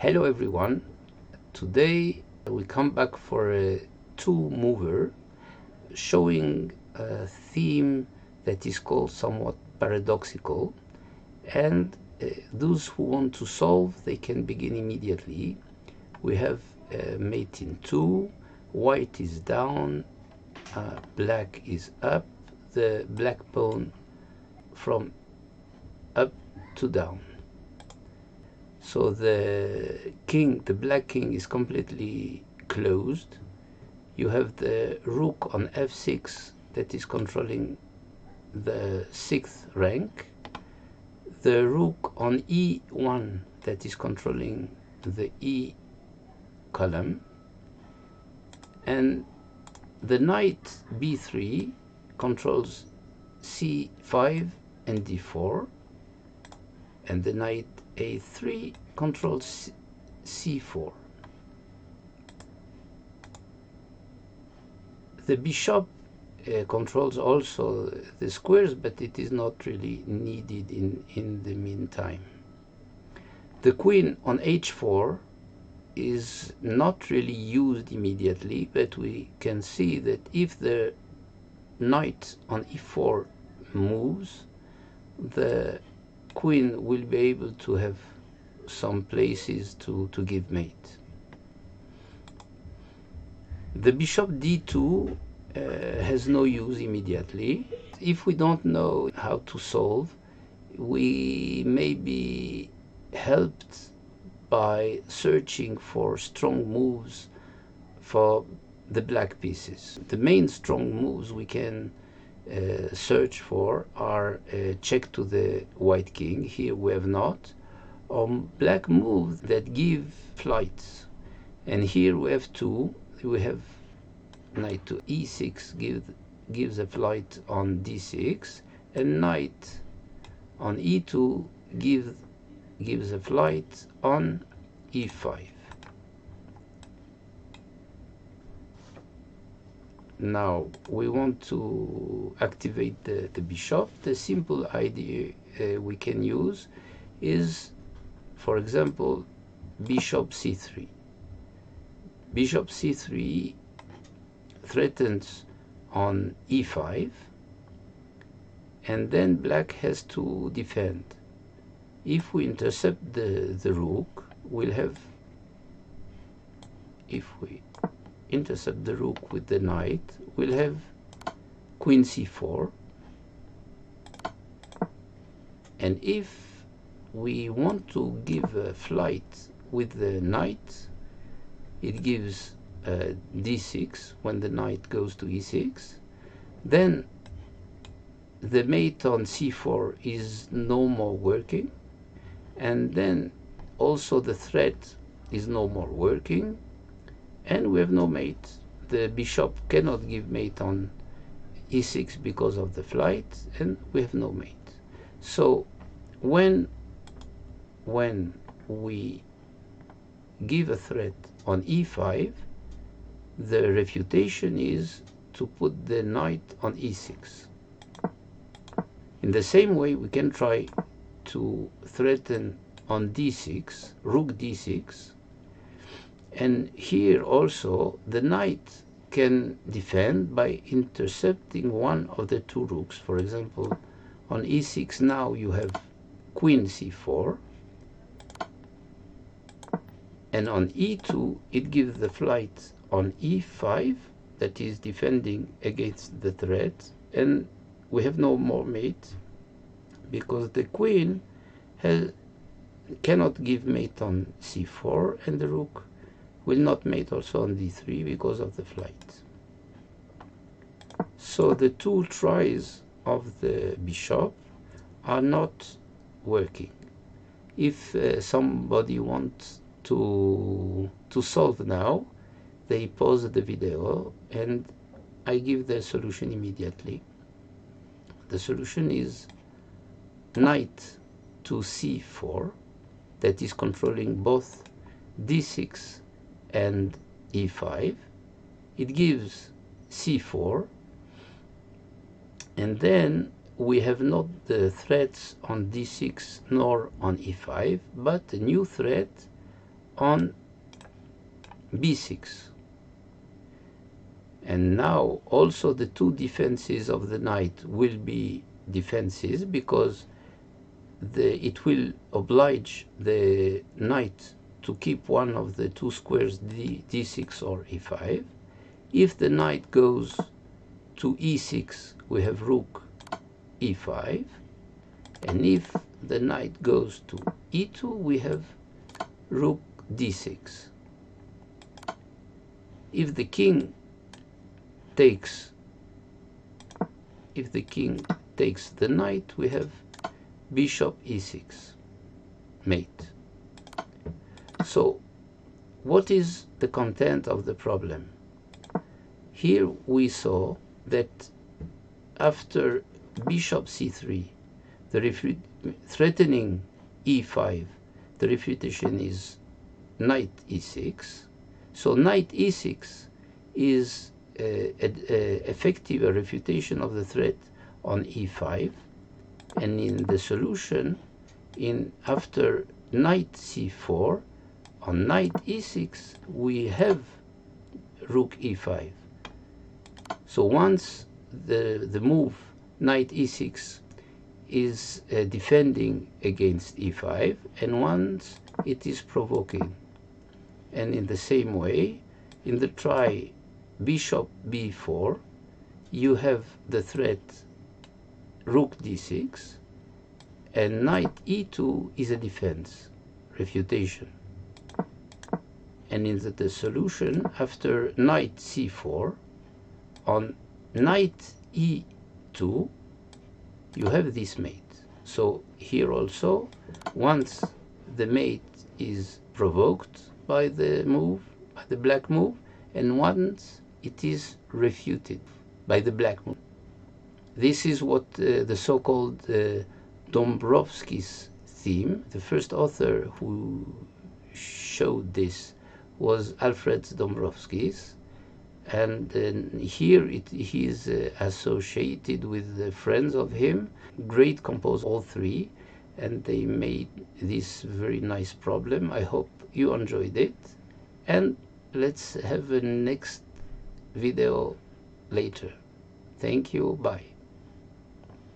Hello everyone, today we come back for a two-mover showing a theme that is called somewhat paradoxical, and those who want to solve, they can begin immediately. We have mate in 2, white is down, black is up, the black pawn from up to down. So the black king is completely closed. You have the rook on f6 that is controlling the 6th rank, the rook on e1 that is controlling the e column, and the knight b3 controls c5 and d4, and the knight a3 controls c4. The bishop controls also the squares, but it is not really needed in the meantime. The queen on h4 is not really used immediately, but we can see that if the knight on e4 moves, the queen will be able to have some places to give mate. The bishop d2 has no use immediately. If we don't know how to solve, we may be helped by searching for strong moves for the black pieces. The main strong moves we can search for are check to the white king. Here we have not. Black moves that give flights, and here we have two. We have knight to e6 gives a flight on d6, and knight on e2 gives a flight on e5. Now we want to activate the bishop. The simple idea we can use is, for example, bishop c3. Bishop c3 threatens on e5, and then black has to defend. If we intercept the rook, we'll have, if we intercept the rook with the knight, we'll have queen c4, and if we want to give a flight with the knight, it gives d6 when the knight goes to e6. Then the mate on c4 is no more working, and then also the threat is no more working, and we have no mate. The bishop cannot give mate on e6 because of the flight, and we have no mate. So when we give a threat on e5, the refutation is to put the knight on e6. In the same way, we can try to threaten on d6, rook d6, and here also the knight can defend by intercepting one of the two rooks. For example, on e6 now you have queen c4, and on e2 it gives the flight on e5 that is defending against the threat, and we have no more mate because the queen cannot give mate on c4, and the rook will not mate also on d3 because of the flight. So the two tries of the bishop are not working. If somebody wants to solve now, they pause the video and I give the solution immediately. The solution is knight to c4, that is controlling both d6 and e5. It gives c4, and then we have not the threats on d6 nor on e5, but a new threat on b6. And now also the two defenses of the knight will be defenses, because it will oblige the knight to keep one of the two squares, d6 or e5. If the knight goes to e6, we have rook e5, and if the knight goes to e2, we have rook d6. If the king takes the knight, we have bishop e6, mate. So what is the content of the problem? Here we saw that after bishop c3, threatening e5, the refutation is knight e6. So knight e6 is effective a refutation of the threat on e5, and in the solution, after knight c4, on knight e6 we have rook e5. So once the move knight e6 is defending against e5, and once it is provoking. And in the same way, in the try bishop b4, you have the threat rook d6, and knight e2 is a defense, refutation. And in the solution, after knight c4, on knight e2, you have this mate. So here also, once the mate is provoked by the move, by the black move, and once it is refuted by the black move. This is what the so-called Dombrowski's theme, the first author who showed this was Alfred Dombrowski's, and here he is associated with friends of him, great composers, all three, and they made this very nice problem. I hope you enjoyed it, and let's have a next video later. Thank you, bye.